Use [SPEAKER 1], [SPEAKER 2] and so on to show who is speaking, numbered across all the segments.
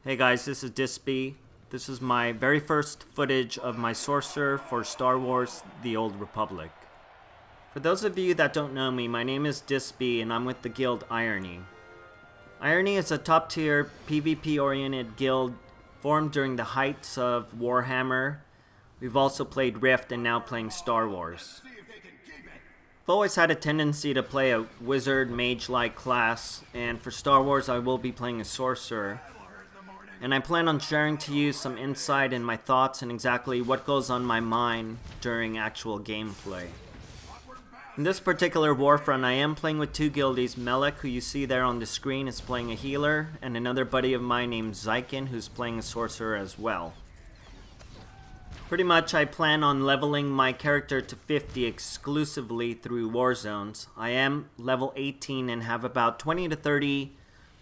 [SPEAKER 1] Hey guys, this is Dissb. This is my very first footage of my Sorcerer for Star Wars The Old Republic. For those of you that don't know me, my name is Dissb and I'm with the guild Irony. Irony is a top tier PvP oriented guild formed during the heights of Warhammer. We've also played Rift and now playing Star Wars. I've always had a tendency to play a wizard mage-like class, and for Star Wars I will be playing a Sorcerer. And I plan on sharing to you some insight in my thoughts and exactly what goes on my mind during actual gameplay. In this particular Warfront, I am playing with two guildies. Melek, who you see there on the screen, is playing a healer, and another buddy of mine named Zykin, who's playing a sorcerer as well. Pretty much I plan on leveling my character to 50 exclusively through war zones. I am level 18 and have about 20 to 30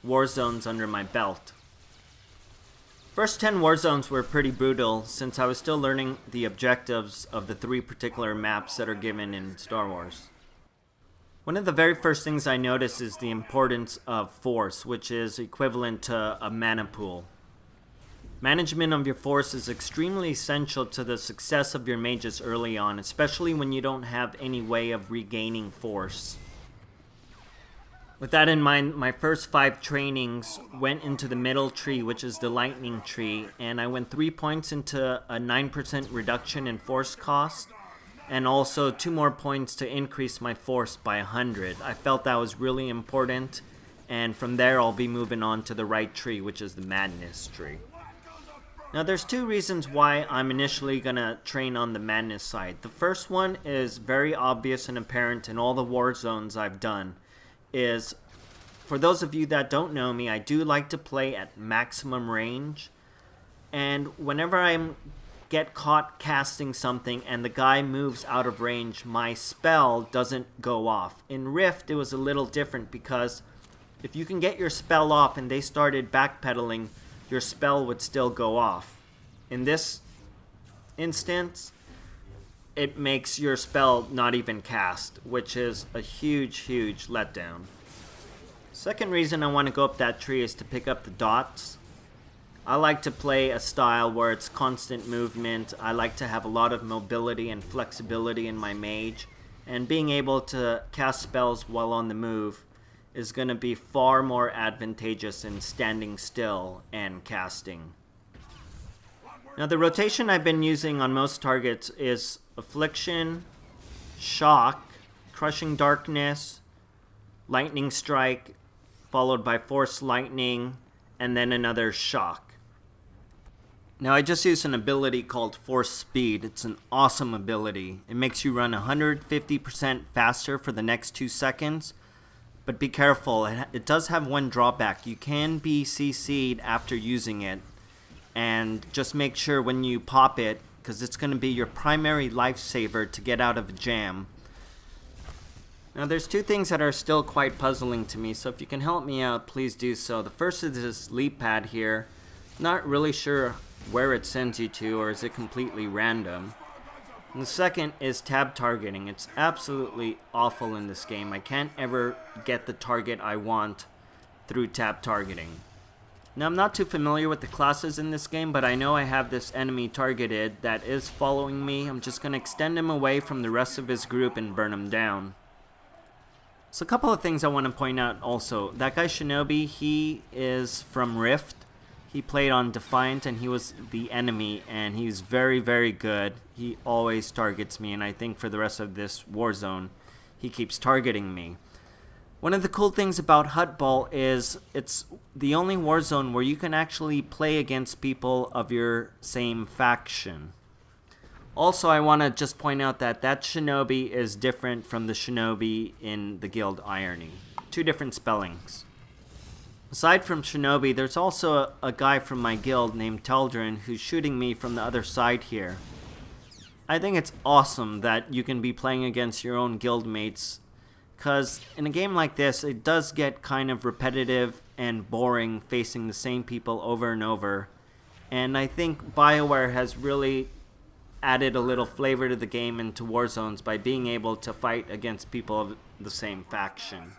[SPEAKER 1] war zones under my belt. First 10 war zones were pretty brutal since I was still learning the objectives of the three particular maps that are given in Star Wars. One of the very first things I noticed is the importance of force, which is equivalent to a mana pool. Management of your force is extremely essential to the success of your mages early on, especially when you don't have any way of regaining force. With that in mind, my first 5 trainings went into the middle tree, which is the lightning tree, and I went 3 points into a 9% reduction in force cost, and also 2 more points to increase my force by 100. I felt that was really important, and from there I'll be moving on to the right tree, which is the madness tree. Now there's 2 reasons why I'm initially gonna train on the madness side. The first one is very obvious and apparent in all the war zones I've done. Is, for those of you that don't know me, I do like to play at maximum range, and whenever I get caught casting something and the guy moves out of range, my spell doesn't go off. In Rift it was a little different because if you can get your spell off and they started backpedaling, your spell would still go off. In this instance, it makes your spell not even cast, which is a huge letdown. Second reason I want to go up that tree is to pick up the dots. I like to play a style where it's constant movement. I like to have a lot of mobility and flexibility in my mage, and being able to cast spells while on the move is going to be far more advantageous than standing still and casting. Now the rotation I've been using on most targets is Affliction, Shock, Crushing Darkness, Lightning Strike, followed by Force Lightning, and then another Shock. Now I just used an ability called Force Speed. It's an awesome ability. It makes you run 150% faster for the next 2 seconds, but be careful, it does have one drawback. You can be CC'd after using it, and just make sure when you pop it, because it's going to be your primary lifesaver to get out of a jam. Now there's 2 things that are still quite puzzling to me, so if you can help me out, please do so. The first is this leap pad here. Not really sure where it sends you to, or is it completely random. And the second is tab targeting. It's absolutely awful in this game. I can't ever get the target I want through tab targeting. Now I'm not too familiar with the classes in this game, but I know I have this enemy targeted that is following me. I'm just going to extend him away from the rest of his group and burn him down. So a couple of things I want to point out also. That guy Shinobi, he is from Rift. He played on Defiant and he was the enemy, and he's very good. He always targets me, and I think for the rest of this war zone he keeps targeting me. One of the cool things about Huttball is it's the only war zone where you can actually play against people of your same faction. Also, I want to just point out that that Shinobi is different from the Shinobi in the guild Irony. 2 different spellings. Aside from Shinobi, there's also a guy from my guild named Teldrin who's shooting me from the other side here. I think it's awesome that you can be playing against your own guild mates, because in a game like this, it does get kind of repetitive and boring facing the same people over and over. And I think BioWare has really added a little flavor to the game and to war zones by being able to fight against people of the same faction.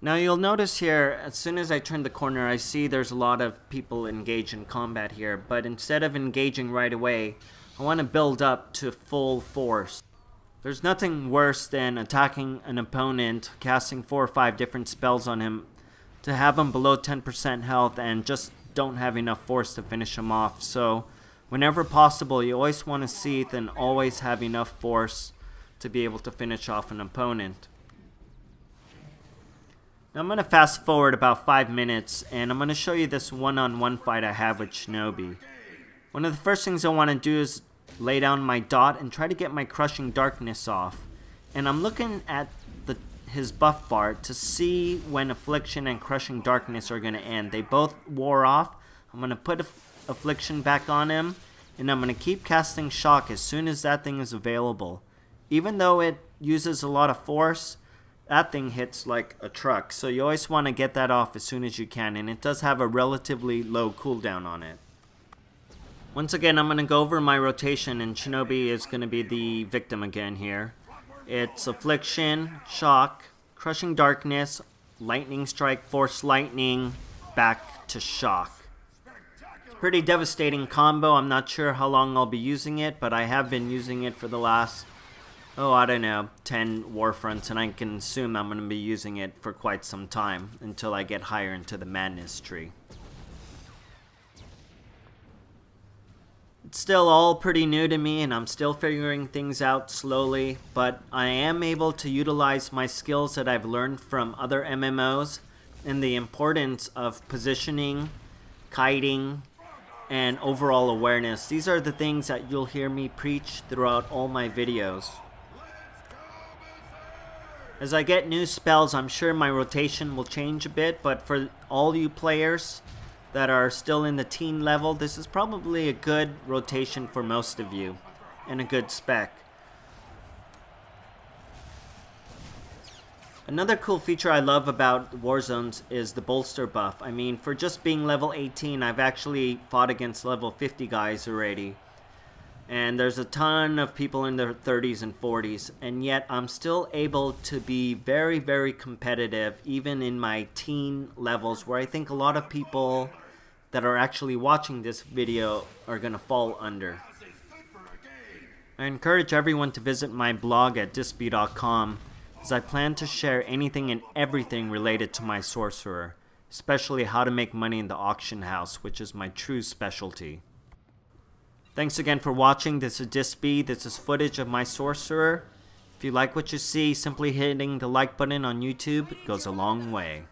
[SPEAKER 1] Now you'll notice here, as soon as I turn the corner, I see there's a lot of people engaged in combat here, but instead of engaging right away, I want to build up to full force. There's nothing worse than attacking an opponent, casting 4 or 5 different spells on him, to have him below 10% health and just don't have enough force to finish him off. So whenever possible, you always want to seethe and always have enough force to be able to finish off an opponent. Now I'm going to fast forward about 5 minutes and I'm going to show you this one-on-one fight I have with Shinobi. One of the first things I want to do is lay down my dot and try to get my Crushing Darkness off. And I'm looking at his buff bar to see when Affliction and Crushing Darkness are going to end. They both wore off. I'm going to put Affliction back on him and I'm going to keep casting Shock as soon as that thing is available. Even though it uses a lot of force, that thing hits like a truck, so you always want to get that off as soon as you can, and it does have a relatively low cooldown on it. Once again, I'm going to go over my rotation, and Shinobi is going to be the victim again here. It's Affliction, Shock, Crushing Darkness, Lightning Strike, Force Lightning, back to Shock. It's a pretty devastating combo. I'm not sure how long I'll be using it, but I have been using it for the last, I don't know, 10 Warfronts, and I can assume I'm going to be using it for quite some time until I get higher into the Madness tree. It's still all pretty new to me, and I'm still figuring things out slowly, but I am able to utilize my skills that I've learned from other MMOs and the importance of positioning, kiting, and overall awareness. These are the things that you'll hear me preach throughout all my videos. As I get new spells, I'm sure my rotation will change a bit, but for all you players that are still in the teen level, this is probably a good rotation for most of you, and a good spec. Another cool feature I love about Warzones is the bolster buff. I mean, for just being level 18, I've actually fought against level 50 guys already. And there's a ton of people in their 30s and 40s, and yet I'm still able to be very, very competitive, even in my teen levels, where I think a lot of people that are actually watching this video are going to fall under. I encourage everyone to visit my blog at Dissb.com, as I plan to share anything and everything related to my Sorcerer, especially how to make money in the auction house, which is my true specialty. Thanks again for watching. This is Dissb. This is footage of my Sorcerer. If you like what you see, simply hitting the like button on YouTube goes a long way.